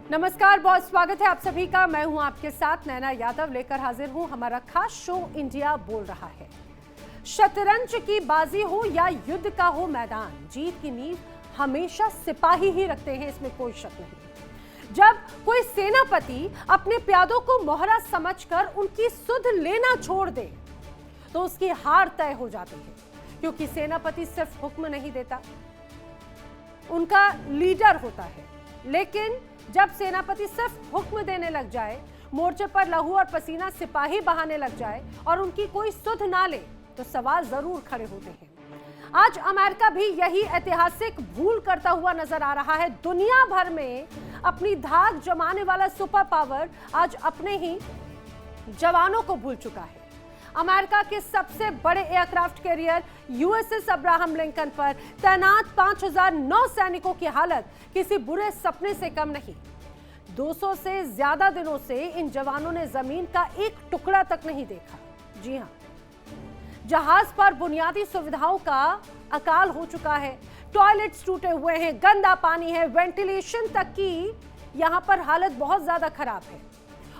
नमस्कार, बहुत स्वागत है आप सभी का। मैं हूं आपके साथ नैना यादव, लेकर हाजिर हूं हमारा खास शो इंडिया बोल रहा है। शतरंज की बाजी हो या युद्ध का हो मैदान, जीत की नींव हमेशा सिपाही ही रखते हैं, इसमें कोई शक नहीं। जब कोई सेनापति अपने प्यादों को मोहरा समझकर उनकी सुध लेना छोड़ दे तो उसकी हार तय हो जाती है, क्योंकि सेनापति सिर्फ हुक्म नहीं देता, उनका लीडर होता है। लेकिन जब सेनापति सिर्फ हुक्म देने लग जाए, मोर्चे पर लहू और पसीना सिपाही बहाने लग जाए और उनकी कोई सुध ना ले, तो सवाल जरूर खड़े होते हैं। आज अमेरिका भी यही ऐतिहासिक भूल करता हुआ नजर आ रहा है। दुनिया भर में अपनी धाक जमाने वाला सुपर पावर आज अपने ही जवानों को भूल चुका है। अमेरिका के सबसे बड़े aircraft carrier USS Abraham Lincoln पर तैनात 5009 सैनिकों की हालत किसी बुरे सपने से कम नहीं। 200 से ज्यादा दिनों से इन जवानों ने जमीन का एक टुकड़ा तक नहीं देखा। जी हां, जहाज पर बुनियादी सुविधाओं का अकाल हो चुका है। टॉयलेट्स टूटे हुए हैं, गंदा पानी है, वेंटिलेशन तक की यहां पर हालत बहुत ज्यादा खराब है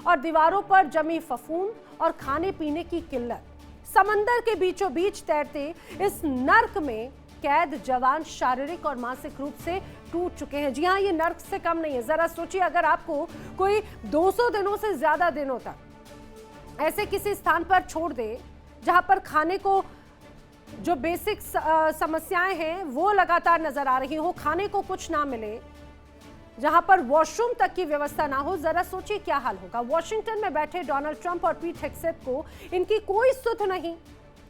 और दीवारों पर जमी फफूंद और खाने पीने की किल्लत। समंदर के बीचों बीच तैरते इस नर्क में कैद जवान शारीरिक और मानसिक रूप से टूट चुके हैं। जी हां, ये नर्क से कम नहीं है। जरा सोचिए, अगर आपको कोई 200 दिनों से ज्यादा दिनों तक ऐसे किसी स्थान पर छोड़ दे जहां पर खाने को जो बेसिक समस्याएं हैं वो लगातार नजर आ रही हो, खाने को कुछ ना मिले, जहां पर वॉशरूम तक की व्यवस्था ना हो, जरा सोचिए क्या हाल होगा। वॉशिंगटन में बैठे डोनाल्ड ट्रंप और पीट हेग्सेथ को इनकी कोई सुध नहीं,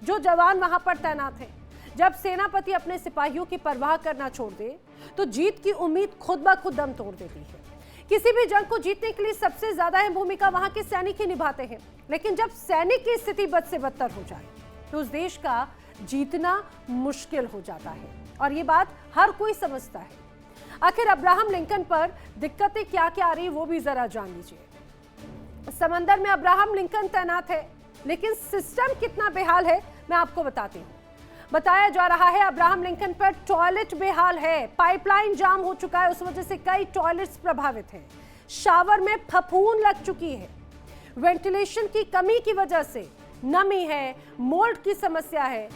जो जवान वहां पर तैनात हैं। जब सेनापति अपने सिपाहियों की परवाह करना छोड़ दे तो जीत की उम्मीद खुद ब खुद दम तोड़ देती है। किसी भी जंग को जीतने के लिए सबसे ज्यादा अहम भूमिका वहां के सैनिक ही निभाते हैं, लेकिन जब सैनिक की स्थिति बद से बदतर हो जाए तो उस देश का जीतना मुश्किल हो जाता है, और ये बात हर कोई समझता है। आखिर अब्राहम लिंकन पर दिक्कतें क्या क्या आ रही वो भी जरा जान लीजिए। समंदर में अब्राहम लिंकन तैनात है, लेकिन सिस्टम कितना बेहाल है मैं आपको बताती हूँ। बताया जा रहा है अब्राहम लिंकन पर टॉयलेट बेहाल है, पाइपलाइन जाम हो चुका है, उस वजह से कई टॉयलेट्स प्रभावित हैं, शावर में फफूंद लग चुकी है, वेंटिलेशन की कमी की वजह से नमी है, मोल्ड की समस्या है,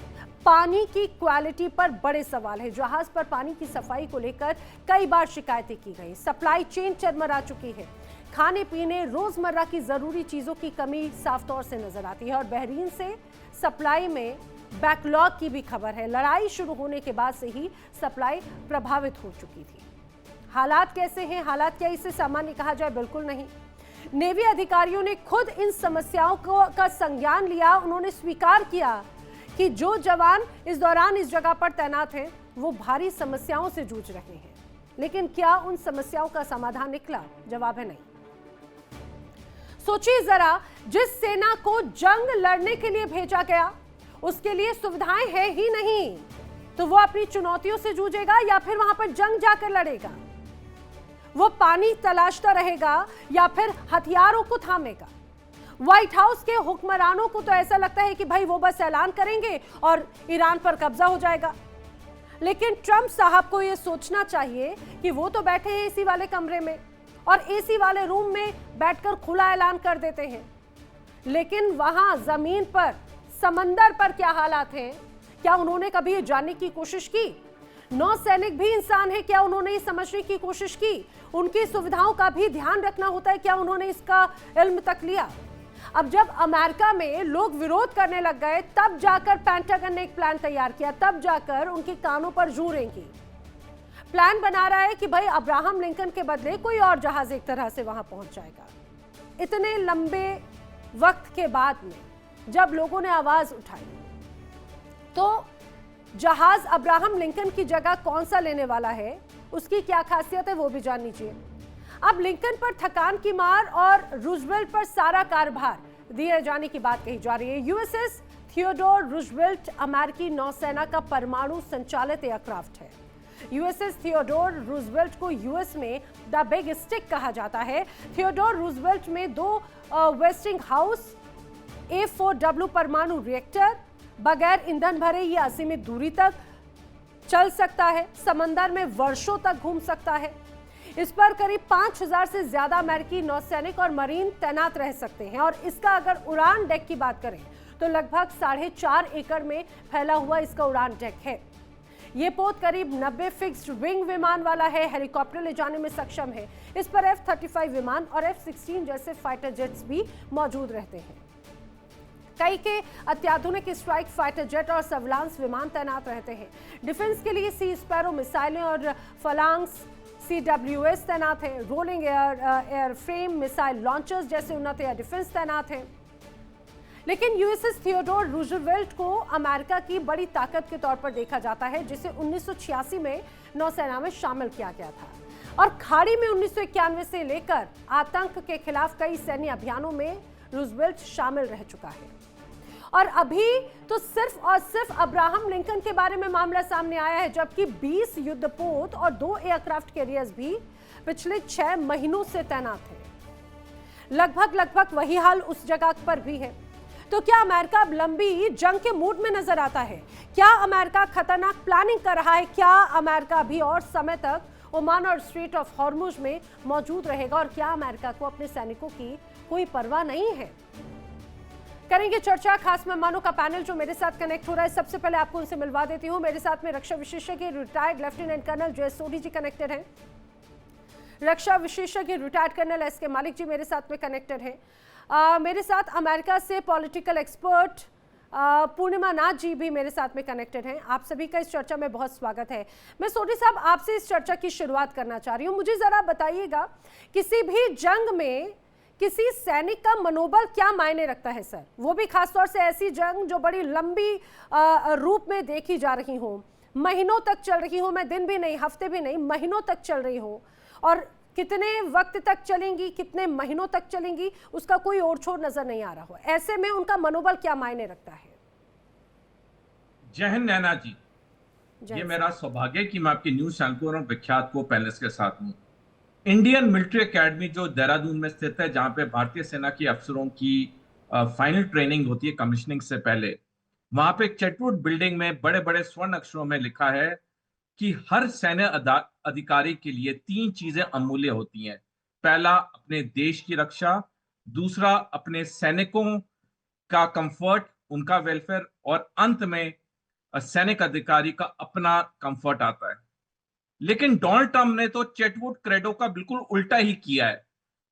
पानी की क्वालिटी पर बड़े सवाल है। जहाज पर पानी की सफाई को लेकर कई बार शिकायतें की गई, सप्लाई चेन चरमरा चुकी है, खाने पीने रोजमर्रा की जरूरी चीजों की कमी साफ तौर से नजर आती है, और बहरीन से सप्लाई में बैकलॉग की भी खबर है। लड़ाई शुरू होने के बाद से ही सप्लाई प्रभावित हो चुकी थी। हालात कैसे हैं? हालात क्या इसे सामान्य कहा जाए? बिल्कुल नहीं। नेवी अधिकारियों ने खुद इन समस्याओं का संज्ञान लिया। उन्होंने स्वीकार किया कि जो जवान इस दौरान इस जगह पर तैनात हैं वो भारी समस्याओं से जूझ रहे हैं, लेकिन क्या उन समस्याओं का समाधान निकला? जवाब है नहीं। सोचिए जरा, जिस सेना को जंग लड़ने के लिए भेजा गया उसके लिए सुविधाएं है ही नहीं, तो वो अपनी चुनौतियों से जूझेगा या फिर वहां पर जंग जाकर लड़ेगा? वो पानी तलाशता रहेगा या फिर हथियारों को थामेगा? व्हाइट हाउस के हुक्मरानों को तो ऐसा लगता है कि भाई वो बस ऐलान करेंगे और ईरान पर कब्जा हो जाएगा, लेकिन ट्रंप साहब को यह सोचना चाहिए कि वो तो बैठे हैं एसी वाले कमरे में और एसी वाले रूम में बैठकर खुला ऐलान कर देते हैं, लेकिन वहां जमीन पर समंदर पर क्या हालात हैं? क्या उन्होंने कभी ये जानने की कोशिश की? नौसैनिक भी इंसान है, क्या उन्होंने ये समझने की कोशिश की? उनकी सुविधाओं का भी ध्यान रखना होता है, क्या उन्होंने इसका इल्म तक लिया? अब जब अमेरिका में लोग विरोध करने लग गए, तब जाकर पेंटागन ने एक प्लान तैयार किया, तब जाकर उनके कानों पर जू रेंगी। प्लान बना रहा है कि भाई अब्राहम लिंकन के बदले कोई और जहाज एक तरह से वहां पहुंच जाएगा। इतने लंबे वक्त के बाद में जब लोगों ने आवाज उठाई, तो जहाज अब्राहम लिंकन की जगह कौन सा लेने वाला है, उसकी क्या खासियत है वो भी जान लीजिए। अब लिंकन पर थकान की मार और रूजवेल्ट पर सारा कार्यभार दिए जाने की बात कही जा रही है। यूएसएस थियोडोर रूजवेल्ट अमेरिकी नौसेना का परमाणु संचालित एयरक्राफ्ट है। यूएसएस थियोडोर रूजवेल्ट को यूएस में द बिग स्टिक कहा जाता है। थियोडोर रूजवेल्ट में 2 वेस्टिंग हाउस A4W परमाणु रिएक्टर, बगैर ईंधन भरे ये असीमित दूरी तक चल सकता है, समंदर में वर्षों तक घूम सकता है। इस पर करीब 5000 से ज्यादा अमेरिकी नौसैनिक और मरीन तैनात रह सकते हैं और इसका अगर उड़ान डेक की बात करें तो लगभग 4.5 एकड़ में फैला हुआ इसका उड़ान डेक है। ये पोत करीब 90 फिक्स्ड विंग विमान वाला है, हेलीकॉप्टर ले जाने में सक्षम है। इस पर F-35 विमान और F-16 जैसे फाइटर जेट्स भी मौजूद रहते हैं। कई के अत्याधुनिक स्ट्राइक फाइटर जेट और सर्विलांस विमान तैनात रहते हैं। डिफेंस के लिए सी स्पैरो मिसाइलें और फलांग्स CWS तैनात हैं। रोलिंग एयरफ्रेम मिसाइल लॉन्चर्स जैसे उन्नत एयर डिफेंस तैनात हैं। लेकिन यूएसएस थियोडोर रूजवेल्ट को अमेरिका की बड़ी ताकत के तौर पर देखा जाता है, जिसे 1986 में नौसेना में शामिल किया गया था और खाड़ी में 1991 से लेकर आतंक के खिलाफ कई सैन्य अभियानों में रूजवेल्ट शामिल रह चुका है। और अभी तो सिर्फ और सिर्फ अब्राहम लिंकन के बारे में मामला सामने आया है, जबकि 20 युद्धपोत और 2 एयरक्राफ्ट कैरियर्स भी पिछले 6 महीनों से तैनात हैं। लगभग वही हाल उस जगह पर भी है। तो क्या अमेरिका अब लंबी जंग के मूड में नजर आता है? क्या अमेरिका खतरनाक प्लानिंग कर रहा है? क्या अमेरिका भी और समय तक ओमान और स्ट्रेट ऑफ हॉर्मुज में मौजूद रहेगा? और क्या अमेरिका को अपने सैनिकों की कोई परवाह नहीं है? करेंगे चर्चा खास मेहमानों का पैनल जो मेरे साथ कनेक्ट हो रहा है। सबसे पहले आपको उनसे मिलवा देती हूँ। मेरे साथ में रक्षा विशेषज्ञ रिटायर्ड लेफ्टिनेंट कर्नल जय सोढी जी कनेक्टेड हैं। रक्षा विशेषज्ञ रिटायर्ड कर्नल एस के मालिक जी मेरे साथ में कनेक्टेड हैं। मेरे साथ अमेरिका से पॉलिटिकल एक्सपर्ट पूर्णिमा नाथ जी भी मेरे साथ में कनेक्टेड हैं। आप सभी का इस चर्चा में बहुत स्वागत है। मैं सोढी साहब आपसे इस चर्चा की शुरुआत करना चाह रही हूँ। मुझे जरा बताइएगा, किसी भी जंग में किसी सैनिक का मनोबल क्या मायने रखता है सर? वो भी खासतौर से ऐसी जंग जो बड़ी लंबी रूप में देखी जा रही हो, महीनों तक चल रही हो, मैं दिन भी नहीं हफ्ते भी नहीं महीनों तक चल रही हो, और कितने वक्त तक चलेंगी, कितने महीनों तक चलेंगी, उसका कोई ओर छोर नजर नहीं आ रहा हो। ऐसे में उनका मनोबल क्या मायने रखता है? जय हिंद नैना जी। ये मेरा सौभाग्य कि मैं आपके न्यूज एंकर और विख्यात को पैनलिस्ट के साथ हूँ। इंडियन मिलिट्री एकेडमी जो देहरादून में स्थित है, जहां पे भारतीय सेना के अफसरों की फाइनल ट्रेनिंग होती है कमीशनिंग से पहले, वहां पे चेटवुड बिल्डिंग में बड़े बड़े स्वर्ण अक्षरों में लिखा है कि हर सैन्य अधिकारी के लिए 3 चीजें अमूल्य होती हैं। पहला, अपने देश की रक्षा, दूसरा, अपने सैनिकों का कंफर्ट, उनका वेलफेयर, और अंत में सैनिक अधिकारी का अपना कंफर्ट आता है। लेकिन डोनाल्ड ट्रंप ने तो चेटवुड क्रेडो का बिल्कुल उल्टा ही किया है।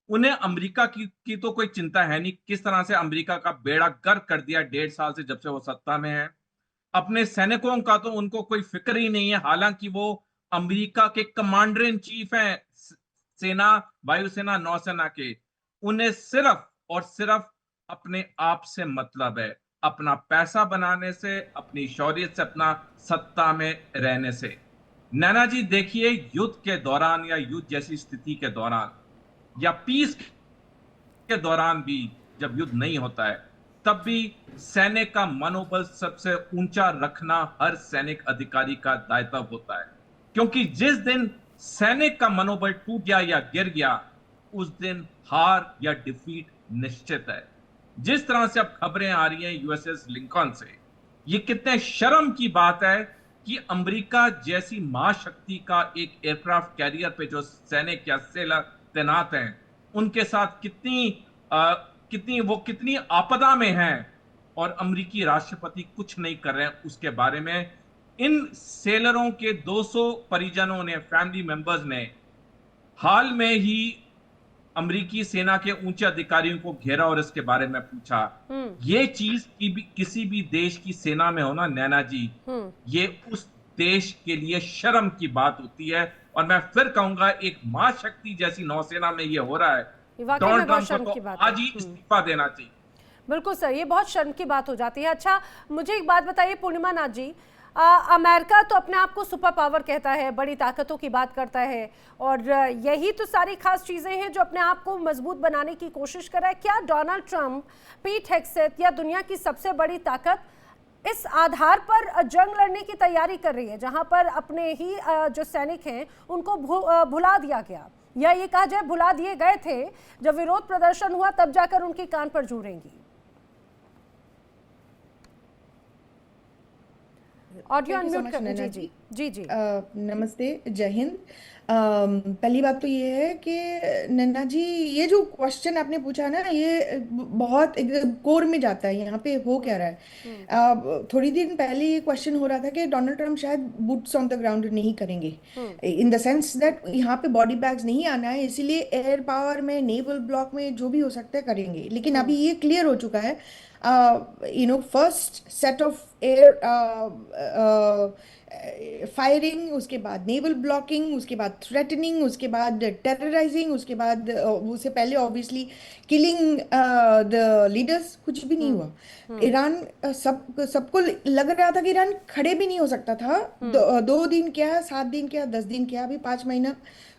उन्हें अमेरिका की तो कोई चिंता है नहीं, किस तरह से अमेरिका का बेड़ा गर्क कर दिया 1.5 साल से जब से वो सत्ता में है। अपने सैनिकों का तो उनको कोई फिक्र ही नहीं है, हालांकि वो अमेरिका के कमांडर इन चीफ हैं, सेना, वायुसेना, नौसेना के। उन्हें सिर्फ और सिर्फ अपने आप से मतलब है, अपना पैसा बनाने से, अपनी शौर्य से, अपना सत्ता में रहने से। नैना जी देखिए, युद्ध के दौरान या युद्ध जैसी स्थिति के दौरान या पीस के दौरान भी, जब युद्ध नहीं होता है, तब भी सैनिक का मनोबल सबसे ऊंचा रखना हर सैनिक अधिकारी का दायित्व होता है। क्योंकि जिस दिन सैनिक का मनोबल टूट गया या गिर गया, उस दिन हार या डिफीट निश्चित है। जिस तरह से अब खबरें आ रही हैं यूएसएस लिंकन से, ये कितने शर्म की बात है कि अमेरिका जैसी महाशक्ति का एक एयरक्राफ्ट कैरियर पे जो सैनिक या सेलर तैनात हैं, उनके साथ कितनी आपदा में हैं, और अमेरिकी राष्ट्रपति कुछ नहीं कर रहे हैं उसके बारे में। इन सेलरों के 200 परिजनों ने, फैमिली मेंबर्स ने, हाल में ही अमेरिकी सेना के ऊंचे अधिकारियों को घेरा और इसके बारे में पूछा। ये चीज किसी भी देश की सेना में हो ना नैना जी, ये उस देश के लिए शर्म की बात होती है। और मैं फिर कहूंगा, एक महाशक्ति जैसी नौसेना में ये हो रहा है, डोनाल्ड ट्रंप को आज ही इस्तीफा देना चाहिए। बिल्कुल सर, ये बहुत शर्म की बात हो जाती है। अच्छा, मुझे एक बात बताइए पूर्णिमा नाथ जी, अमेरिका तो अपने आप को सुपर पावर कहता है, बड़ी ताकतों की बात करता है, और यही तो सारी खास चीजें हैं जो अपने आप को मजबूत बनाने की कोशिश कर रहा है। क्या डोनाल्ड ट्रंप, पीट हेगसेथ या दुनिया की सबसे बड़ी ताकत इस आधार पर जंग लड़ने की तैयारी कर रही है, जहां पर अपने ही जो सैनिक हैं उनको भुला दिया गया, या ये कहा जाए भुला दिए गए थे? जब विरोध प्रदर्शन हुआ तब जाकर उनकी कान पर जू रहेंगी। ऑडियो अनम्यूट करना जी। जी जी। नमस्ते, जय हिंद। पहली बात तो ये है कि नन्ना जी, ये जो क्वेश्चन आपने पूछा ना, ये बहुत कोर में जाता है। यहाँ पे हो क्या रहा है? थोड़ी दिन पहले ये क्वेश्चन हो रहा था कि डोनाल्ड ट्रम्प शायद बूट्स ऑन द ग्राउंड नहीं करेंगे, इन द सेंस दैट यहाँ पे बॉडी बैग्स नहीं आना है, इसीलिए एयर पावर में, नेवल ब्लॉक में जो भी हो सकता है करेंगे। लेकिन अभी ये क्लियर हो चुका है, first set of air firing, उसके बाद नेवल ब्लॉकिंग, उसके बाद थ्रेटनिंग, उसके बाद टेरराइजिंग, उसके बाद उससे पहले ऑब्वियसली किलिंग द लीडर्स, कुछ भी नहीं हुआ। ईरान सबको लग रहा था कि ईरान खड़े भी नहीं हो सकता था। 2 दिन क्या, 7 दिन क्या, 10 दिन क्या, अभी 5 महीना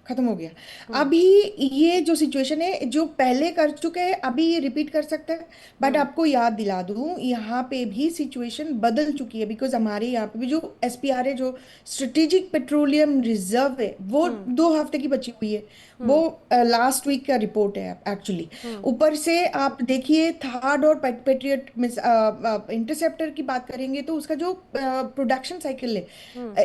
खत्म हो गया। अभी ये जो सिचुएशन है, जो पहले कर चुके हैं अभी ये रिपीट कर सकते हैं। बट आपको याद दिला दूं, यहाँ पे भी सिचुएशन बदल चुकी है, बिकॉज हमारे यहाँ पे भी जो SPR है, जो स्ट्रेटेजिक पेट्रोलियम रिजर्व है, वो 2 हफ्ते की बची हुई है। वो लास्ट वीक का रिपोर्ट है एक्चुअली। ऊपर से आप देखिए, थार्ड और पेट्रियट इंटरसेप्टर की बात करेंगे तो उसका जो प्रोडक्शन साइकिल है,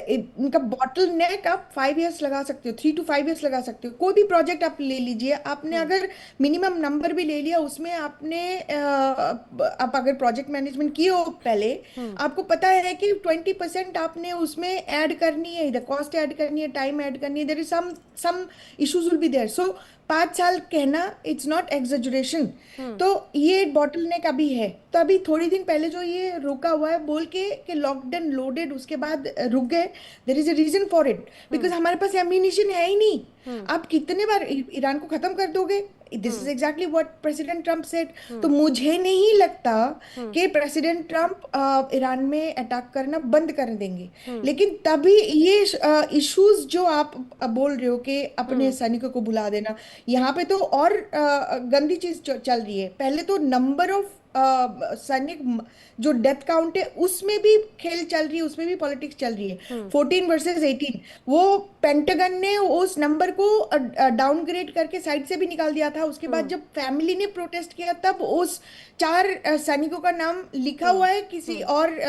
इनका बॉटल नेक आप 5 ईयर्स लगा सकते हो, 3 to 5 ईयर्स लगा सकते हो। कोई भी प्रोजेक्ट आप ले लीजिए, आपने अगर मिनिमम नंबर भी ले लिया उसमें, आपने आप अगर प्रोजेक्ट मैनेजमेंट किए हो पहले, आपको पता है कि 20% आपने उसमें ऐड करनी है, इधर कॉस्ट ऐड करनी है, टाइम ऐड करनी है, there is some issues will be there. So 5 साल कहना, इट्स नॉट एग्जेजरेशन। तो ये बॉटल नेक अभी है। तो अभी थोड़ी दिन पहले जो ये रुका हुआ है बोल के कि लॉकड एंड लोडेड, उसके बाद रुक गए, there is a reason for it, because हमारे पास एम्यूनिशन है ही नहीं। आप कितने बार ईरान को खत्म कर दोगे? This is exactly what president Trump said. तो मुझे नहीं लगता कि प्रेसिडेंट ट्रम्प ईरान में अटैक करना बंद कर देंगे। लेकिन तभी ये इश्यूज जो आप बोल रहे हो कि अपने सैनिकों को बुला देना, यहाँ पे तो और गंदी चीज चल रही है। पहले तो नंबर ऑफ सैनिक, जो डेथ काउंट है उसमें भी खेल चल रही है, उसमें भी पॉलिटिक्स चल रही है। 14 वर्सेस 18, वो पेंटागन ने उस नंबर को डाउनग्रेड करके साइड से भी निकाल दिया था। उसके बाद जब फैमिली ने प्रोटेस्ट किया, तब उस 4 सैनिकों का नाम लिखा हुआ है किसी और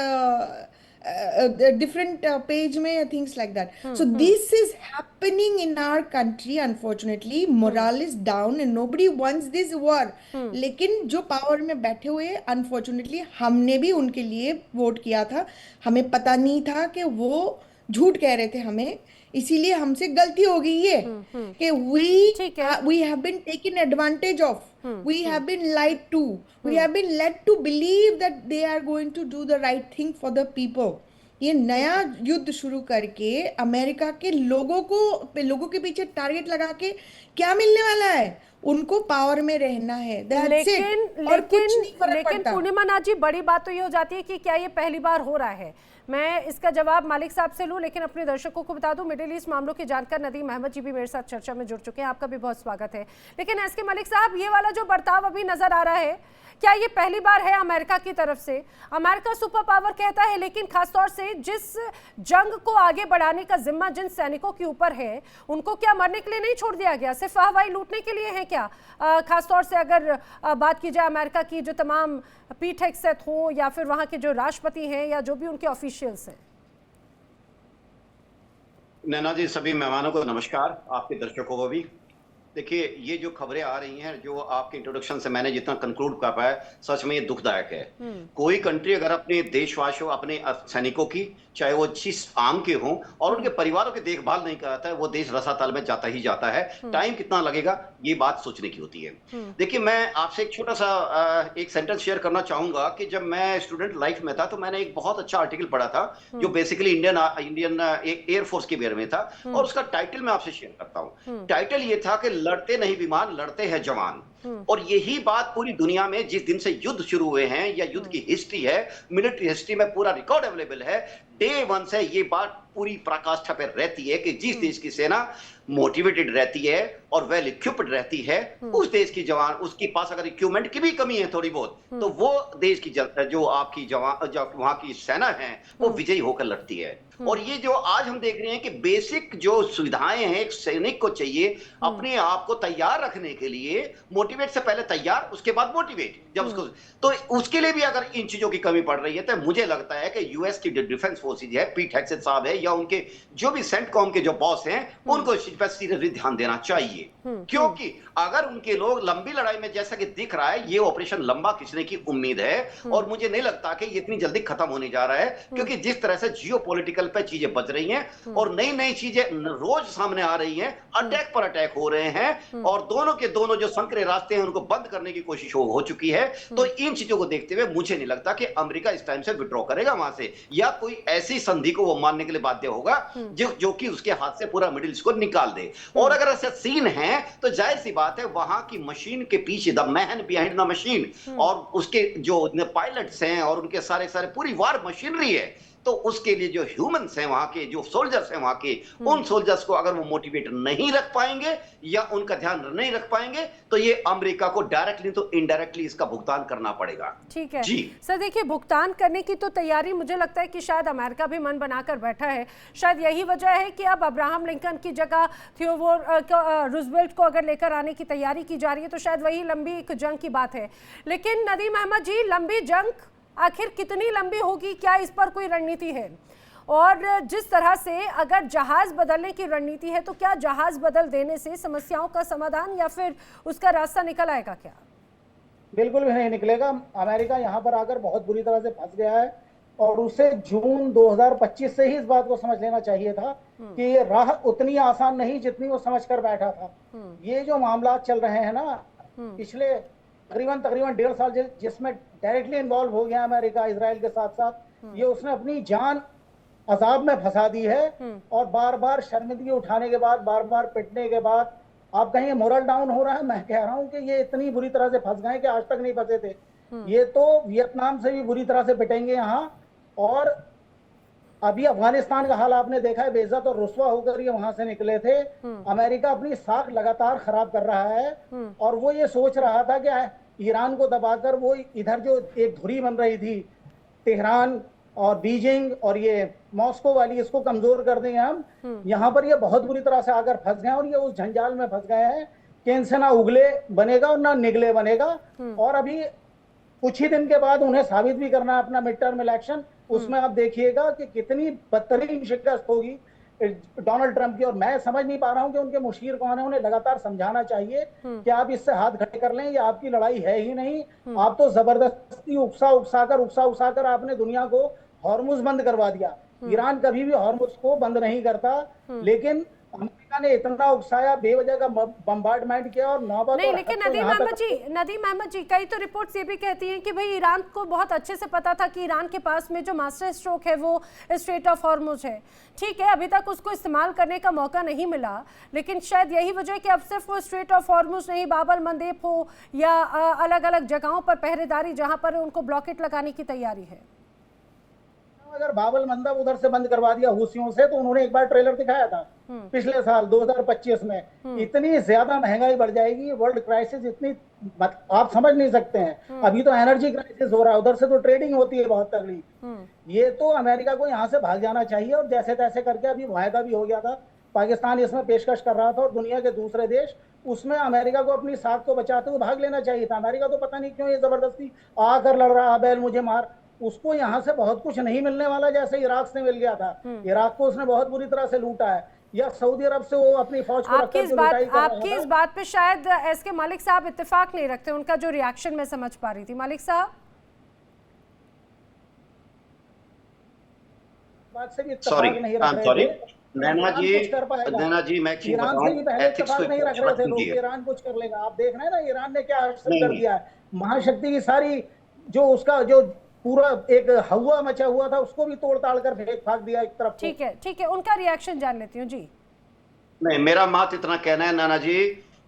different page में, things like that. So this is happening in our country, unfortunately. Morale is down and nobody wants this war. लेकिन जो पावर में बैठे हुए, unfortunately, हमने भी उनके लिए वोट किया था। हमें पता नहीं था कि वो झूठ कह रहे थे हमें, इसीलिए हमसे गलती हो गई है कि we have been taken advantage of. We have been lied to. We have been led to believe that they are going to do the right thing for the people. ये नया युद्ध शुरू करके अमेरिका के लोगों के पीछे टारगेट लगा के क्या मिलने वाला है? उनको पावर में रहना है। लेकिन पूर्णिमा नाथ जी, बड़ी बात तो ये हो जाती है कि क्या ये पहली बार हो रहा है? मैं इसका जवाब मालिक साहब से लूं, लेकिन अपने दर्शकों को बता दूं, मिडिल ईस्ट मामलों के जानकार नदीम अहमद जी भी मेरे साथ चर्चा में जुड़ चुके हैं। आपका भी बहुत स्वागत है। लेकिन एसके मलिक साहब, ये वाला जो बर्ताव अभी नजर आ रहा है, क्या ये पहली बार है अमेरिका की तरफ से? अमेरिका सुपर पावर कहता है, लेकिन खासतौर से जिस जंग को आगे बढ़ाने का जिम्मा जिन सैनिकों के ऊपर है, उनको क्या मरने के लिए नहीं छोड़ दिया गया? सिर्फ हवाई लूटने के लिए है क्या? खासतौर से अगर बात की जाए अमेरिका की जो तमाम पीठ एक्सेट हो, या फिर वहां के जो राष्ट्रपति हैं, या जो भी उनके ऑफिशियल्स हैं। नैना जी, सभी मेहमानों को नमस्कार, आपके दर्शकों को भी। देखिए, ये जो खबरें आ रही हैं, जो आपके इंट्रोडक्शन से मैंने जितना कंक्लूड कर पाया, सच में ये दुखदायक है। कोई कंट्री अगर अपने देशवासियों, अपने सैनिकों की, चाहे वो जिस आम के हों, और उनके परिवारों की देखभाल नहीं कराता है, वो देश रसातल में जाता ही जाता है। टाइम कितना लगेगा, ये बात सोचने की होती है। देखिए, मैं आपसे एक छोटा सा एक सेंटेंस शेयर करना चाहूंगा कि जब मैं स्टूडेंट लाइफ में था, तो मैंने एक बहुत अच्छा आर्टिकल पढ़ा था, जो बेसिकली इंडियन एयरफोर्स के बारे में था, और उसका टाइटल मैं आपसे शेयर करता हूँ। टाइटल ये था कि लड़ते नहीं विमान, लड़ते हैं जवान। और यही बात पूरी दुनिया में जिस दिन से युद्ध शुरू हुए हैं, या युद्ध की हिस्ट्री है, मिलिट्री हिस्ट्री में पूरा रिकॉर्ड अवेलेबल है, डे 1 से ये बात पूरी पराकाष्ठा पर रहती है कि जिस देश की सेना मोटिवेटेड रहती है और वेल इक्विप्ड रहती है, उस देश की जवान, उसके पास अगर इक्विपमेंट की भी कमी है थोड़ी बहुत, तो वो देश की जो आपकी जवान, जो वहां की सेना है, वो विजयी होकर लड़ती है। और ये जो आज हम देख रहे हैं कि बेसिक जो सुविधाएं हैं एक सैनिक को चाहिए अपने आप को तैयार रखने के लिए, मोटिवेट मोटिवेट से पहले तैयार, उसके बाद मोटिवेट। जब उसको तो उसके लिए भी अगर इन चीजों की कमी पड़ रही है तो मुझे लगता है कि यूएस की डिफेंस फोर्सेज है, पीट हेग्सेट साहब है, या उनके जो भी सेंटकॉम के जो बॉस हैं, उनको इस पर सीरियसली ध्यान देना चाहिए। क्योंकि अगर उनके लोग लंबी लड़ाई में, जैसा कि दिख रहा है, ये ऑपरेशन लंबा खींचने की उम्मीद है, और मुझे नहीं लगता कि ये इतनी जल्दी खत्म होने जा रहा है, क्योंकि जिस तरह से जियोपॉलिटिकल पे चीजें बच रही हैं और नई नई चीजें रोज सामने आ रही हैं, अटैक पर अटैक हो रहे हैं, और दोनों के दोनों जो संकरे रास्ते हैं उनको बंद करने की कोशिश हो चुकी है। तो इन चीजों को देखते हुए मुझे नहीं लगता कि अमेरिका इस टाइम से विड्रॉ करेगा वहां से, या कोई ऐसी संधि को वो मानने के लिए बाध्य होगा जो कि उसके हाथ से पूरा मिडिल ईस्ट को निकाल दे। और अगर ऐसा सीन है तो जाहिर सी बात है वहां की मशीन के पीछे, the man behind the machine, और उसके जो पायलट्स हैं और उनके सारे पूरी वार मशीनरी है, तो उसके लिए जो ह्यूमंस हैं, वहां के जो सोल्जर्स हैं वहां के, उन सोल्जर्स को अगर वो मोटिवेट नहीं रख पाएंगे या उनका ध्यान नहीं रख पाएंगे, तो ये अमेरिका को डायरेक्टली तो इनडायरेक्टली इसका भुगतान करना पड़ेगा। ठीक है जी सर, देखिए भुगतान करने की तो तैयारी मुझे लगता है कि शायद अमेरिका भी मन बनाकर बैठा है। शायद यही वजह है कि अब अब्राहम लिंकन की जगह थियोडोर रूजवेल्ट को अगर लेकर आने की तैयारी की जा रही है, तो शायद वही लंबी एक जंग की बात है। लेकिन नदीम अहमद जी, लंबी जंग आखिर कितनी लंबी होगी, क्या इस पर कोई रणनीति है? और जिस तरह से अगर जहाज बदलने की रणनीति है, तो क्या जहाज बदल देने से समस्याओं का समाधान या फिर उसका रास्ता निकल आएगा क्या? बिल्कुल भी नहीं निकलेगा। अमेरिका यहाँ पर आकर बहुत बुरी तरह से फंस गया है, और उसे जून 2025 से ही इस बात को समझ लेना चाहिए था कि ये राह उतनी आसान नहीं जितनी वो समझ कर बैठा था। ये जो मामला चल रहे हैं ना, पिछले तकरीबन 1.5 साल जिसमें डायरेक्टली इन्वॉल्व हो गया अमेरिका इजराइल के साथ साथ, ये उसने अपनी जान अजाब में फंसा दी है। और बार बार शर्मिंदगी उठाने के बाद, बार बार पिटने के बाद, आप कहेंगे मोरल डाउन हो रहा है, मैं कह रहा हूं कि ये इतनी बुरी तरह से फंस गए कि आज तक नहीं फंसे थे। ये तो वियतनाम से भी बुरी तरह से पिटेंगे यहाँ। और अभी अफगानिस्तान का हाल आपने देखा है, बेइज्जत और रुस्वा होकर ये वहां से निकले थे। अमेरिका अपनी साख लगातार खराब कर रहा है, और वो ये सोच रहा था कि ईरान को दबाकर वो इधर जो एक धुरी बन रही थी तेहरान और बीजिंग और ये मॉस्को वाली, इसको कमजोर कर देंगे हम। यहाँ पर ये बहुत बुरी तरह से आकर फंस गए, और ये उस झंझाल में फंस गए हैं कि इनसे ना उगले बनेगा और ना निगले बनेगा। और अभी कुछ ही दिन के बाद उन्हें साबित भी करना है अपना मिड टर्म इलेक्शन, उसमें आप देखिएगा कि कितनी बदतरीन शिकस्त होगी डोनाल्ड ट्रंप की। और मैं समझ नहीं पा रहा हूं कि उनके मुशीर कौन है, उन्हें लगातार समझाना चाहिए कि आप इससे हाथ खड़े कर लें, ये आपकी लड़ाई है ही नहीं। आप तो जबरदस्ती उकसा कर आपने दुनिया को हॉर्मुज बंद करवा दिया। ईरान कभी भी हॉर्मुज को बंद नहीं करता, लेकिन अमेरिका ने इतना उकसाया, बेवजह का बम्बार्डमेंट किया और नौबत नहीं। लेकिन नदीम अहमद जी, कई तो रिपोर्ट्स ये भी कहती हैं कि भाई ईरान को बहुत अच्छे से पता था कि ईरान के पास में जो मास्टर स्ट्रोक है वो स्ट्रेट ऑफ हॉर्मुज है। ठीक है, अभी तक उसको इस्तेमाल करने का मौका नहीं मिला, लेकिन शायद यही वजह है कि अब सिर्फ वो स्ट्रेट ऑफ हॉर्मुज नहीं, बाब अल मंदेब हो या अलग अलग जगहों पर पहरेदारी जहां पर उनको ब्लॉकेट लगाने की तैयारी है। अगर बाबल मंदब उधर से बंद करवा दिया हुसियों से, तो उन्होंने एक बार ट्रेलर दिखाया था पिछले साल 2025 में। इतनी ज्यादा महंगाई बढ़ जाएगी, वर्ल्ड क्राइसिस इतनी आप समझ नहीं सकते हैं। अभी तो एनर्जी क्राइसिस हो रहा है, उधर से तो ट्रेडिंग होती है बहुत तगड़ी। ये तो अमेरिका को यहाँ से भाग जाना चाहिए, और जैसे तैसे करके अभी मुआहदा भी हो गया था, पाकिस्तान इसमें पेशकश कर रहा था और दुनिया के दूसरे देश, उसमें अमेरिका को अपनी साख को बचाते हुए भाग लेना चाहिए था। अमेरिका तो पता नहीं क्यों ये जबरदस्ती आकर लड़ रहा, बैल मुझे मार। उसको यहाँ से बहुत कुछ नहीं मिलने वाला, जैसे इराक से मिल गया था। इराक को उसने बहुत बुरी तरह से लूटा है, या सऊदी अरब से वो अपनी फौज को आपकी इस बात पे शायद एसके मलिक साहब इत्तेफाक नहीं रखते, उनका जो रिएक्शन मैं समझ पा रही थी। मलिक साहब, बात से भी इत्तेफाक नहीं रख रहे थे। नैना जी मैं ईरान से भी पहले इत्तेफाक नहीं रख रहे थे लोग, ईरान कुछ कर लेगा। आप देख रहे हैं ना ईरान ने क्या हस्तक्षेप कर दिया है। महाशक्ति की सारी जो उसका जो पूरा एक हवा मचा हुआ था, उसको भी तोड़ ताड़ कर फेंक फाक दिया एक तरफ। ठीक है, उनका रिएक्शन जान लेती हूँ जी। नहीं, मेरा मात्र इतना कहना है नाना जी,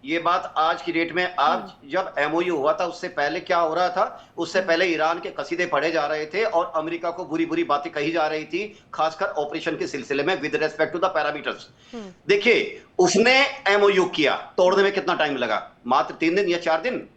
ये बात आज की डेट में, आज जब एमओयू हुआ था उससे पहले क्या हो रहा था, उससे पहले ईरान के कसीदे पढ़े जा रहे थे और अमेरिका को बुरी बुरी बातें कही जा रही थी, खासकर ऑपरेशन के सिलसिले में with respect to the parameters. देखिए, उसने एमओयू किया, तोड़ने में कितना टाइम लगा? मात्र 3 दिन या 4 दिन।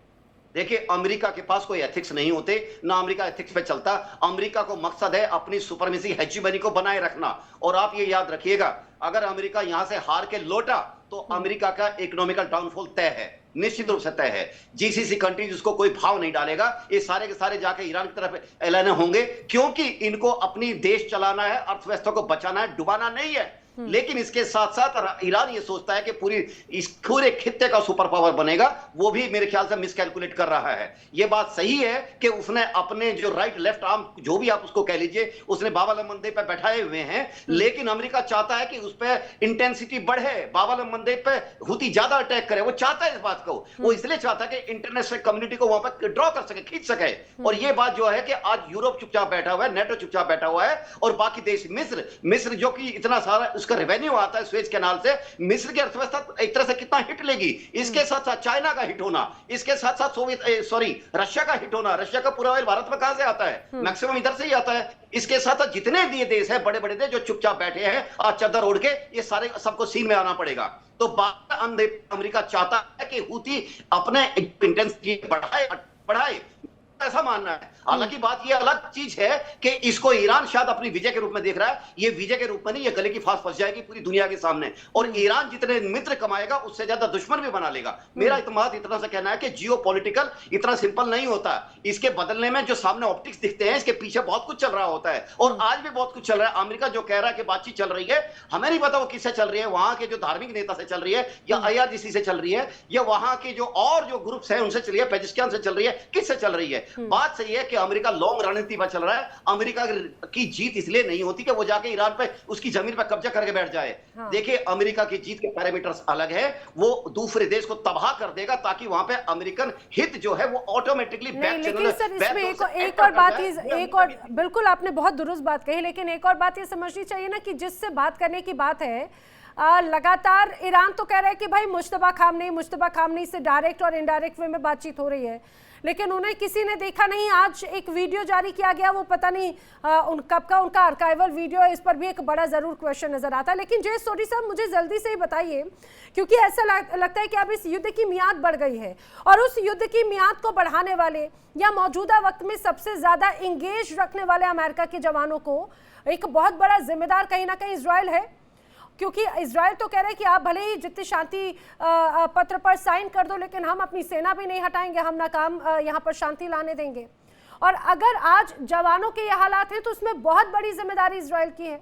देखिए, अमेरिका के पास कोई एथिक्स नहीं होते, ना अमेरिका एथिक्स पे चलता। अमेरिका को मकसद है अपनी सुपरमेसी हेजीमनी को बनाए रखना। और आप ये याद रखिएगा, अगर अमेरिका यहां से हार के लौटा तो अमेरिका का इकोनॉमिकल डाउनफॉल तय है, निश्चित रूप से तय है। जीसीसी कंट्रीज उसको कोई भाव नहीं डालेगा, ये सारे के सारे जाके ईरान की तरफ ऐलान होंगे, क्योंकि इनको अपनी देश चलाना है, अर्थव्यवस्था को बचाना है, डुबाना नहीं है। लेकिन इसके साथ साथ ईरान ये सोचता है कि इस पूरे खित्ते का सुपर पावर बनेगा, वो भी मेरे ख्याल से मिसकैलकुलेट कर रहा है। ये बात सही है कि उसने अपने जो राइट लेफ्ट आर्म, जो भी आप उसको कह लीजिए, उसने बाब अल मंदेब पे बैठाए हुए हैं, लेकिन अमेरिका चाहता है कि उस पर इंटेंसिटी बढ़े, बाब अल मंदेब पे हुती ज्यादा अटैक करे। वो चाहता है इस बात को, वो इसलिए चाहता है कि इंटरनेशनल कम्युनिटी को वहां पर ड्रॉ कर सके, खींच सके। और ये बात जो है कि आज यूरोप चुपचाप बैठा हुआ है, नेटो चुपचाप बैठा हुआ है, और बाकी देश, मिस्र जो कि इतना सारा उसका रेवेन्यू आता है स्वेज कैनाल से, मिस्र की अर्थव्यवस्था एक तरह से कितना हिट लेगी। इसके साथ साथ चाइना का हिट होना, इसके साथ साथ रशिया का हिट होना। रशिया का पूरा ऑयल भारत में कहां से आता है? मैक्सिमम इधर से ही आता है। इसके साथ साथ जितने दिए देश है, बड़े बड़े देश जो चुपचाप बैठे हैं आज चादर ओढ़ के, ये सारे सबको सीन में आना पड़ेगा। तो अमेरिका चाहता है कि हुती अपने इंटेंसिटी बढ़ाए, ऐसा मानना है। हालांकि बात यह अलग चीज है कि इसको ईरान शायद अपनी विजय के रूप में देख रहा है। ये विजय के रूप में नहीं, ये गले की फांस फंस जाएगी पूरी दुनिया के सामने, और ईरान जितने मित्र कमाएगा उससे ज्यादा दुश्मन भी बना लेगा। मेरा इतना सा कहना है कि जियोपॉलिटिकल इतना सिंपल नहीं होता। इसके बदलने में जो सामने ऑप्टिक्स दिखते हैं, इसके पीछे बहुत कुछ चल रहा होता है, और आज भी बहुत कुछ चल रहा है। अमेरिका जो कह रहा है कि बातचीत चल रही है, हमें नहीं पता वो किससे चल रही है, वहां के जो धार्मिक नेता से चल रही है, या IRGC से चल रही है, या वहां के जो और जो ग्रुप्स हैं उनसे चल रही है, पेजिस्कियान से चल रही है, किससे चल रही है। बात सही है कि अमेरिका लॉन्ग रणनीति पर चल रहा है। अमेरिका की जीत इसलिए नहीं होती कि वो जाके ईरान पे उसकी जमीन पर कब्जा करके बैठ जाए। देखिए, अमेरिका की जीत के पैरामीटर्स अलग है, वो दूसरे देश को तबाह कर देगा ताकि वहां पे अमेरिकन हित जो है वो ऑटोमेटिकली बैक चैनल। लेकिन सर, इसमें एक और बात, एक और बिल्कुल आपने बहुत दुरुस्त बात कही, लेकिन एक और बात ये समझनी चाहिए ना कि जिससे बात करने की बात है, लगातार ईरान तो कह रहा है कि भाई मुश्तबा खामनेई से डायरेक्ट और इनडायरेक्ट वे में बातचीत हो रही है, लेकिन उन्हें किसी ने देखा नहीं। आज एक वीडियो जारी किया गया, वो पता नहीं कब का उनका आर्काइवल वीडियो है, इस पर भी एक बड़ा जरूर क्वेश्चन नजर आता है। लेकिन जय सोडी साहब, मुझे जल्दी से ही बताइए, क्योंकि ऐसा लगता है कि अब इस युद्ध की मियाद बढ़ गई है, और उस युद्ध की मियाद को बढ़ाने वाले या मौजूदा वक्त में सबसे ज्यादा इंगेज रखने वाले अमेरिका के जवानों को एक बहुत बड़ा जिम्मेदार कहीं ना कहीं इजराइल है, क्योंकि इजराइल तो कह रहे हैं कि आप भले ही जितने शांति पत्र पर साइन कर दो, लेकिन हम अपनी सेना भी नहीं हटाएंगे, हम नाकाम यहाँ पर शांति लाने देंगे। और अगर आज जवानों के ये हालात हैं तो उसमें बहुत बड़ी जिम्मेदारी इजराइल की है।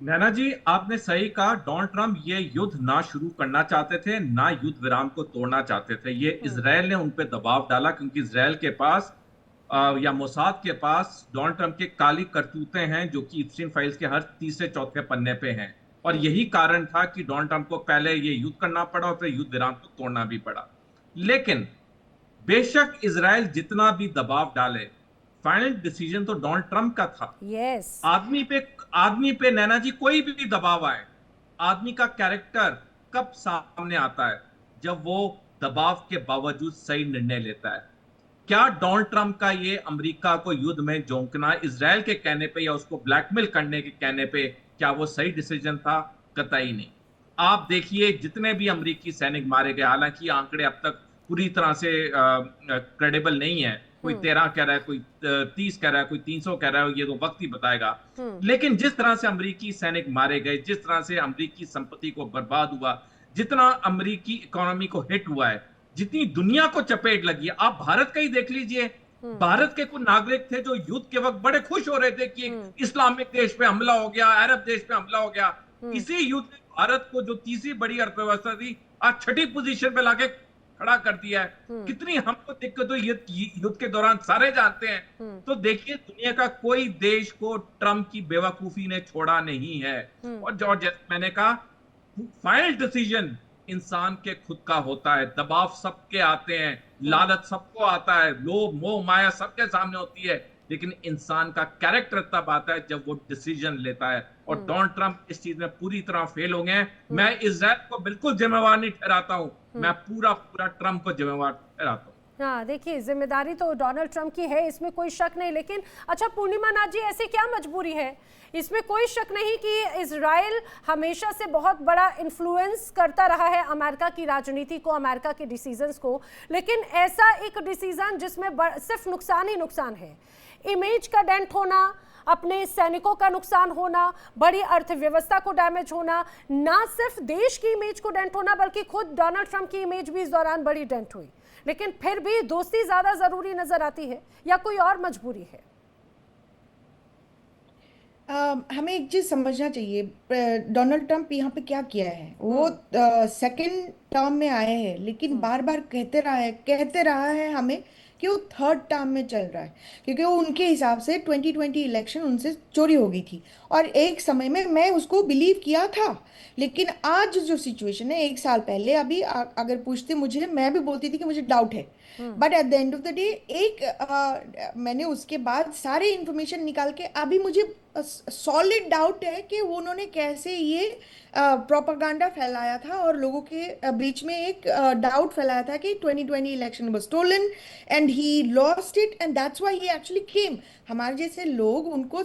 नैना जी, आपने सही कहा। डोनाल्ड ट्रंप ये युद्ध ना शुरू करना चाहते थे, ना युद्ध विराम को तोड़ना चाहते थे। ये इजराइल ने उन पे दबाव डाला, क्योंकि इजराइल के पास या मोसाद के पास डोनाल्ड ट्रंप के काली करतूतें हैं, जो कि इप्स्टीन फाइल्स के हर तीसरे चौथे पन्ने पे हैं। और यही कारण था कि डोनाल्ड ट्रंप को पहले ये युद्ध करना पड़ा और फिर युद्ध विराम को तोड़ना भी पड़ा। लेकिन बेशक इजराइल जितना भी दबाव डाले, फाइनल डिसीजन तो डोनाल्ड ट्रंप का था। यस। आदमी पे नैना जी कोई भी दबाव आए, आदमी का कैरेक्टर कब सामने आता है? जब वो दबाव के बावजूद सही निर्णय लेता है। क्या डोनाल्ड ट्रंप का ये अमेरिका को युद्ध में झोंकना इजराइल के कहने पे या उसको ब्लैकमेल करने के कहने पे, क्या वो सही डिसीजन था? कतई नहीं। आप देखिए, जितने भी अमेरिकी सैनिक मारे गए, हालांकि आंकड़े अब तक पूरी तरह से क्रेडिबल नहीं है, कोई 13 कह रहा है, कोई 30 कह रहा है, कोई 300 कह रहा है, ये तो वक्त ही बताएगा। लेकिन जिस तरह से अमेरिकी सैनिक मारे गए, जिस तरह से अमेरिकी संपत्ति को बर्बाद हुआ, जितना अमेरिकी इकोनॉमी को हिट हुआ है, जितनी दुनिया को चपेट लगी है, आप भारत का ही देख लीजिए। भारत के कुछ नागरिक थे जो युद्ध के वक्त बड़े खुश हो रहे थे कि इस्लामिक देश पे हमला हो गया, अरब देश पे हमला हो गया। इसी युद्ध ने भारत को, जो तीसरी बड़ी अर्थव्यवस्था थी, आज 6ठी पोजीशन पे लाके खड़ा कर दिया है। कितनी हमको दिक्कत हुई युद्ध के दौरान, सारे जानते हैं। तो देखिए, दुनिया का कोई देश को ट्रंप की बेवकूफी ने छोड़ा नहीं है। और जैसे मैंने कहा, फाइनल डिसीजन इंसान के खुद का होता है। दबाव सबके आते हैं, लालच सबको आता है, लोभ मोह माया सबके सामने होती है, लेकिन इंसान का कैरेक्टर तब आता है जब वो डिसीजन लेता है। और डोनाल्ड ट्रंप इस चीज में पूरी तरह फेल हो गए हैं। मैं इजराइल को बिल्कुल जिम्मेवार नहीं ठहराता हूं, मैं पूरा ट्रंप को जिम्मेवार ठहराता हूं। हाँ, देखिए, जिम्मेदारी तो डोनाल्ड ट्रंप की है, इसमें कोई शक नहीं। लेकिन अच्छा पूर्णिमा नाथ जी, ऐसी क्या मजबूरी है? इसमें कोई शक नहीं कि इजराइल हमेशा से बहुत बड़ा इन्फ्लुएंस करता रहा है अमेरिका की राजनीति को, अमेरिका के डिसीजंस को, लेकिन ऐसा एक डिसीजन जिसमें सिर्फ नुकसान ही नुकसान है। इमेज का डेंट होना, अपने सैनिकों का नुकसान होना, बड़ी अर्थव्यवस्था को डैमेज होना, ना सिर्फ देश की इमेज को डेंट होना बल्कि खुद डोनाल्ड ट्रंप की इमेज भी इस दौरान बड़ी डेंट हुई। लेकिन फिर भी दोस्ती ज्यादा जरूरी नजर आती है या कोई और मजबूरी है? हमें एक चीज समझना चाहिए, डोनाल्ड ट्रंप यहाँ पे क्या किया है। वो सेकंड टर्म में आए हैं, लेकिन बार बार कहते रहा है हमें कि वो थर्ड टर्म में चल रहा है, क्योंकि वो उनके हिसाब से 2020 इलेक्शन उनसे चोरी हो गई थी। और एक समय में मैं उसको बिलीव किया था, लेकिन आज जो सिचुएशन है, एक साल पहले अभी अगर पूछते मुझे, मैं भी बोलती थी कि मुझे डाउट है। But at the end of the day मैंने उसके बाद सारे इंफॉर्मेशन निकाल के अभी मुझे सॉलिड डाउट है कि वो उन्होंने कैसे ये प्रोपागेंडा फैलाया था और लोगों के बीच में एक डाउट फैलाया था कि 2020 election was stolen and he lost it and that's why he actually came. हमारे जैसे लोग उनको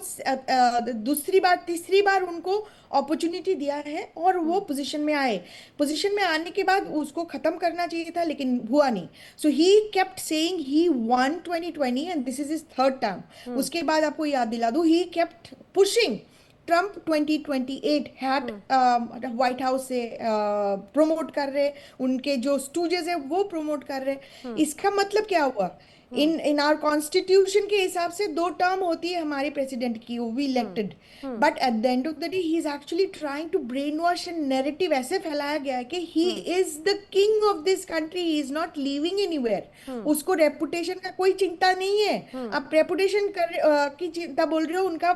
दूसरी बार तीसरी बार उनको अपॉर्चुनिटी दिया है और वो पोजीशन में आए। पोजीशन में आने के बाद उसको खत्म करना चाहिए था, लेकिन हुआ नहीं। So he kept saying he won 2020 and this is his third term. उसके बाद आपको याद दिला दूं, he kept pushing Trump 2028 hat White House से प्रमोट कर रहे, उनके जो स्टूजेस है वो प्रमोट कर रहे। इसका मतलब क्या हुआ? इन आवर कॉन्स्टिट्यूशन के हिसाब से 2 टर्म होती है हमारे प्रेसिडेंट की, वो भी elected. But at the end of the day he is actually trying to brainwash and narrative ऐसे फैलाया गया है कि he is the king of this country, he is not living anywhere. उसको रेपुटेशन का कोई चिंता नहीं है। आप रेपुटेशन की चिंता बोल रहे हो, उनका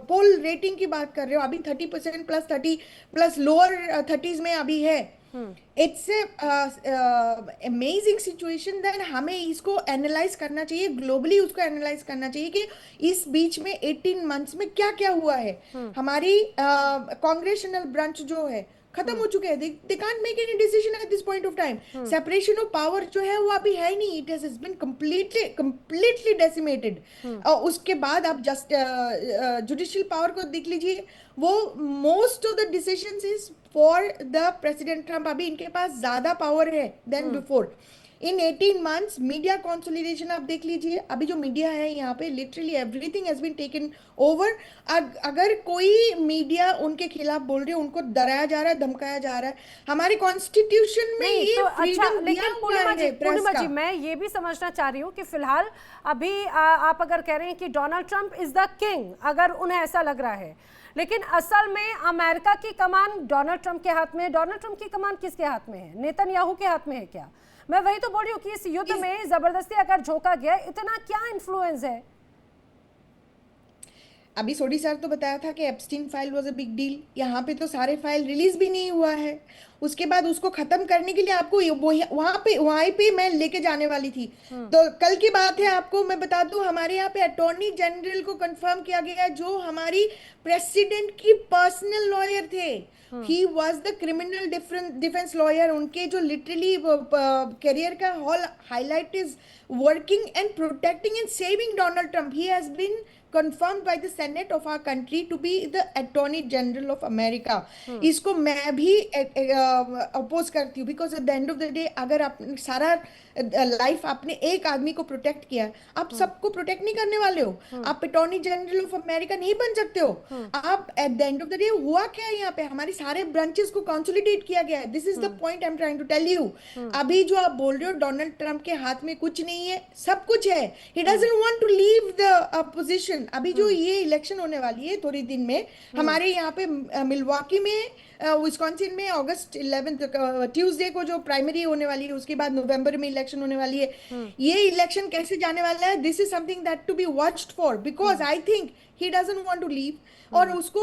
पोल रेटिंग की बात कर रहे हो, अभी 30% प्लस 30 प्लस लोअर 30s में अभी है। It's amazing situation. देन हमें इसको एनालाइज करना चाहिए, ग्लोबली उसको एनालाइज करना चाहिए कि इस बीच में 18 मंथ्स में क्या क्या हुआ है। हमारी कांग्रेशनल ब्रांच जो है खत्म हो चुके हैं, they can't make any decision at this point of time. Separation of power जो है वो अभी है नहीं, it has been completely decimated. और उसके बाद आप जस्ट जुडिशियल पावर को देख लीजिए, वो most of the decisions is for the president Trump. अभी इनके पास ज्यादा पावर है than before. In 18 months media consolidation आप देख लीजिए, अभी जो मीडिया है यहाँ पे literally everything has been taken over. अगर कोई मीडिया उनके खिलाफ बोल रहे, उनको डराया जा रहा है, धमकाया जा रहा है। हमारे कॉन्स्टिट्यूशन में ये तो फ्रीडम अच्छा, दिया लेकिन हुआ है प्रेस पूर्णिमा का। जी, मैं ये भी समझना चाह रही हूँ कि फिलहाल अभी आप अगर कह रहे हैं कि Donald Trump is the king, अगर उन्हें ऐसा लग रहा है, लेकिन असल में अमेरिका की कमान डोनाल्ड ट्रंप के हाथ में है। डोनाल्ड ट्रंप की कमान किसके हाथ में है? नेतन्याहू के हाथ में है क्या? मैं वही तो बोल रही हूँ कि इस युद्ध में जबरदस्ती अगर झोंका गया, इतना क्या इन्फ्लुएंस है? अभी सोडी सर तो बताया था कि Epstein file was a big deal. यहाँ पे तो सारे फाइल रिलीज भी नहीं हुआ है। उसके बाद उसको खत्म करने के लिए आपको वहां पे मैं लेके जाने वाली थी। तो कल की बात है, आपको मैं बता दूं, हमारे यहाँ पे अटॉर्नी जनरल को कंफर्म किया गया है, जो हमारी प्रेसिडेंट की पर्सनल लॉयर थे। He was the criminal defence lawyer. उनके जो लिटरली करियर का whole highlight is working and protecting and saving Donald Trump. He has been confirmed by the Senate of our country to be the Attorney General of America. इसको मैं भी oppose करती हूँ, because at the end of the day अगर आप सारा life आपने एक आदमी को प्रोटेक्ट किया, आप सबको प्रोटेक्ट नहीं करने वाले हो। आप अटॉर्नी जनरल ऑफ अमेरिका नहीं बन सकते हो। आप eight the end of the day हुआ क्या है, यहाँ पे हमारे सारे ब्रांचेस को कंसोलिडेट किया गया है। This is the point I am trying to tell you. अभी जो आप बोल रहे हो डोनाल्ड ट्रंप के हाथ में कुछ नहीं है, सब कुछ है। He doesn't want to leave the position. अभी जो ये इलेक्शन होने वाली है थोड़ी दिन में, हमारे यहाँ पे मिलवाकी में, विस्कॉन्सिन में अगस्त 11 ट्यूसडे को जो प्राइमरी होने वाली है, उसके बाद नवंबर में इलेक्शन होने वाली है। ये इलेक्शन कैसे जाने वाला है, this is something that to be watched for, because I think he doesn't want to leave. और उसको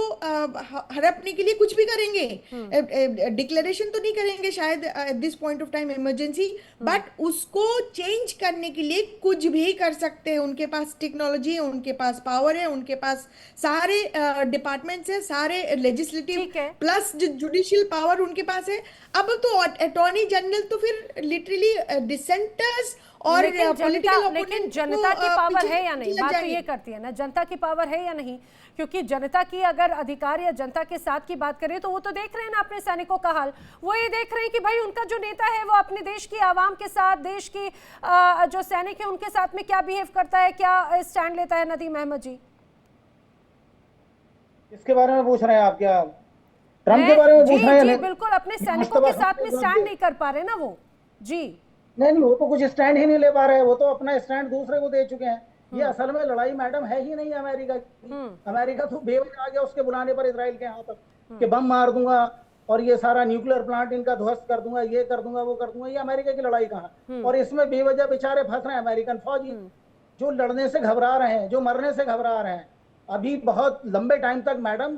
हड़पने के लिए कुछ भी करेंगे। डिक्लेरेशन तो नहीं करेंगे शायद eight this point of time emergency, but उसको चेंज करने के लिए कुछ भी कर सकते हैं। उनके पास टेक्नोलॉजी है, उनके पास पावर है, उनके पास सारे डिपार्टमेंट्स है, सारे लेजिस्लेटिव प्लस जुडिशियल पावर उनके पास है। अब तो अटॉर्नी जनरल तो फिर लिटरली डिसेंटर्स और लेकिन जनता की पावर है या नहीं, बात तो ये करती है ना, जनता की पावर है या नहीं। क्योंकि जनता की अगर अधिकार या जनता के साथ की बात करें तो वो तो देख रहे हैं ना अपने सैनिकों का हाल। वो ये देख रहे हैं कि भाई उनका जो नेता है वो अपने देश की आवाम के साथ, देश की जो सैनिक है उनके साथ में क्या बिहेव करता है, क्या स्टैंड लेता है। नदीम अहमद जी, इसके बारे में पूछ रहे हैं आप क्या? ट्रम्प के बारे में पूछ रहे हैं? जी बिल्कुल, अपने सैनिकों के साथ में स्टैंड नहीं कर पा रहे ना वो। जी नहीं, वो तो कुछ स्टैंड ही नहीं ले पा रहे हैं, वो तो अपना स्टैंड दूसरे को दे चुके हैं। ये असल में लड़ाई मैडम है ही नहीं अमेरिका की। अमेरिका तो बेवजह आ गया उसके बुलाने पर इसराइल के यहाँ तक कि बम मार दूंगा और ये सारा न्यूक्लियर प्लांट इनका ध्वस्त कर दूंगा, ये कर दूंगा, वो कर दूंगा। ये अमेरिका की लड़ाई कहाँ? और इसमें बेवजह बेचारे फंस रहे हैं अमेरिकन फौजी, जो लड़ने से घबरा रहे हैं, जो मरने से घबरा रहे हैं। अभी बहुत लंबे टाइम तक मैडम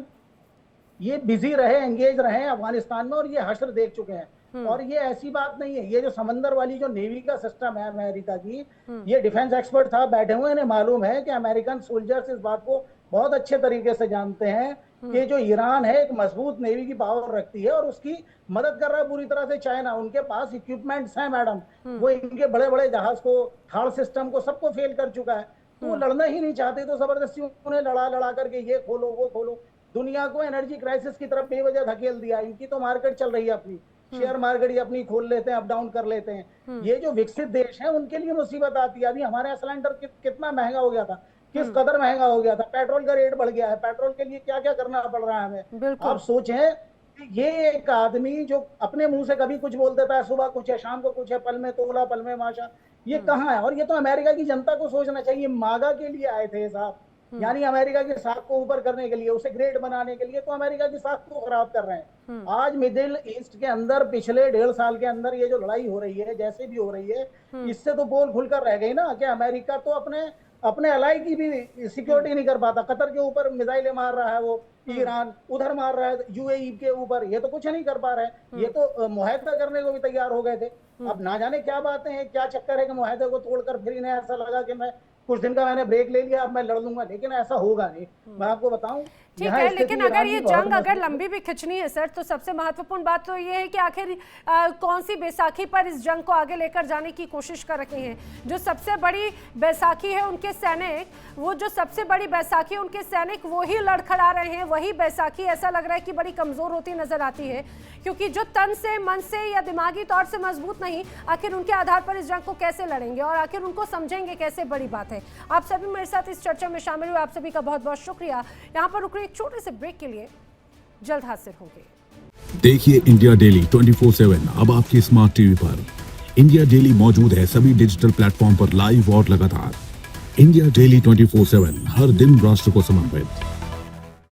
ये बिजी रहे, एंगेज रहे अफगानिस्तान में, और ये हश्र देख चुके हैं। और ये ऐसी बात नहीं है, ये जो समंदर वाली जो नेवी का सिस्टम है अमेरिका की, ये डिफेंस एक्सपर्ट था बैठे हुए, इन्हें मालूम है कि अमेरिकन सोल्जर्स इस बात को बहुत अच्छे तरीके से जानते हैं कि जो ईरान है एक मजबूत नेवी की पावर रखती है और उसकी मदद कर रहा है पूरी तरह से चाइना। उनके पास इक्विपमेंट्स हैं मैडम, वो इनके बड़े बड़े जहाज को, थाड़ सिस्टम को, सबको फेल कर चुका है। तो वो लड़ना ही नहीं चाहते, तो जबरदस्ती उन्हें लड़ा करके ये खोलो वो खोलो, दुनिया को एनर्जी क्राइसिस की तरफ बेवजह धकेल दिया। इनकी तो मार्केट चल रही है अपनी, शेयर मार्केट ही अपनी खोल लेते हैं, अप डाउन कर लेते हैं। ये जो विकसित देश है उनके लिए मुसीबत आती है। अभी हमारे यहाँ सिलेंडर कितना महंगा हो गया था, किस कदर महंगा हो गया था, पेट्रोल का रेट बढ़ गया है, पेट्रोल के लिए क्या क्या करना पड़ रहा है हमें। आप सोचें कि ये एक आदमी जो अपने मुंह से कभी कुछ बोल देता है, सुबह कुछ है, शाम को कुछ है, पल में तोला पल में माशा, ये कहाँ है? और ये तो अमेरिका की जनता को सोचना चाहिए। मागा के लिए आए थे साहब, यानी अमेरिका की साख को ऊपर करने के लिए, उसे ग्रेट बनाने के लिए, तो अमेरिका की साख को खराब कर रहे हैं। आज मिडिल ईस्ट के अंदर पिछले 1.5 साल के अंदर ये जो लड़ाई हो रही है, जैसे भी हो रही है, इससे तो बोल खुलकर रह गई ना कि अमेरिका तो अपने अलाई की भी सिक्योरिटी नहीं कर पाता। कतर के ऊपर मिसाइलें मार रहा है वो, ईरान उधर मार रहा है यूएई के ऊपर, ये तो कुछ नहीं कर पा रहे। ये तो मुआहदा करने को भी तैयार हो गए थे। अब ना जाने क्या बातें हैं, क्या चक्कर है कि मुआहदे को तोड़कर फिर इन्हें ऐसा लगा कि मैं कुछ दिन का मैंने ब्रेक ले लिया, अब मैं लड़ लूंगा, लेकिन ऐसा होगा नहीं। मैं आपको बताऊं, ठीक है, लेकिन अगर ये जंग अगर लंबी भी खिंचनी है सर, तो सबसे महत्वपूर्ण बात तो ये है कि आखिर कौन सी बैसाखी पर इस जंग को आगे लेकर जाने की कोशिश कर रहे हैं। जो सबसे बड़ी बैसाखी है उनके सैनिक, वो जो सबसे बड़ी बैसाखी है उनके सैनिक वही लड़खड़ा रहे हैं। वही बैसाखी ऐसा लग रहा है कि बड़ी कमजोर होती नजर आती है, क्योंकि जो तन से, मन से या दिमागी तौर से मजबूत नहीं, आखिर उनके आधार पर इस जंग को कैसे लड़ेंगे और आखिर उनको समझेंगे कैसे, बड़ी बात है। आप सभी मेरे साथ इस चर्चा में शामिल हुए, आप सभी का बहुत बहुत शुक्रिया। यहाँ पर रुक रही एक छोटे से ब्रेक के लिए, जल्द हाजिर होंगे। देखिए इंडिया डेली 24/7 अब आपकी स्मार्ट टीवी पर। इंडिया डेली मौजूद है सभी डिजिटल प्लेटफॉर्म पर लाइव और लगातार। इंडिया डेली 24/7 हर दिन राष्ट्र को समर्पित।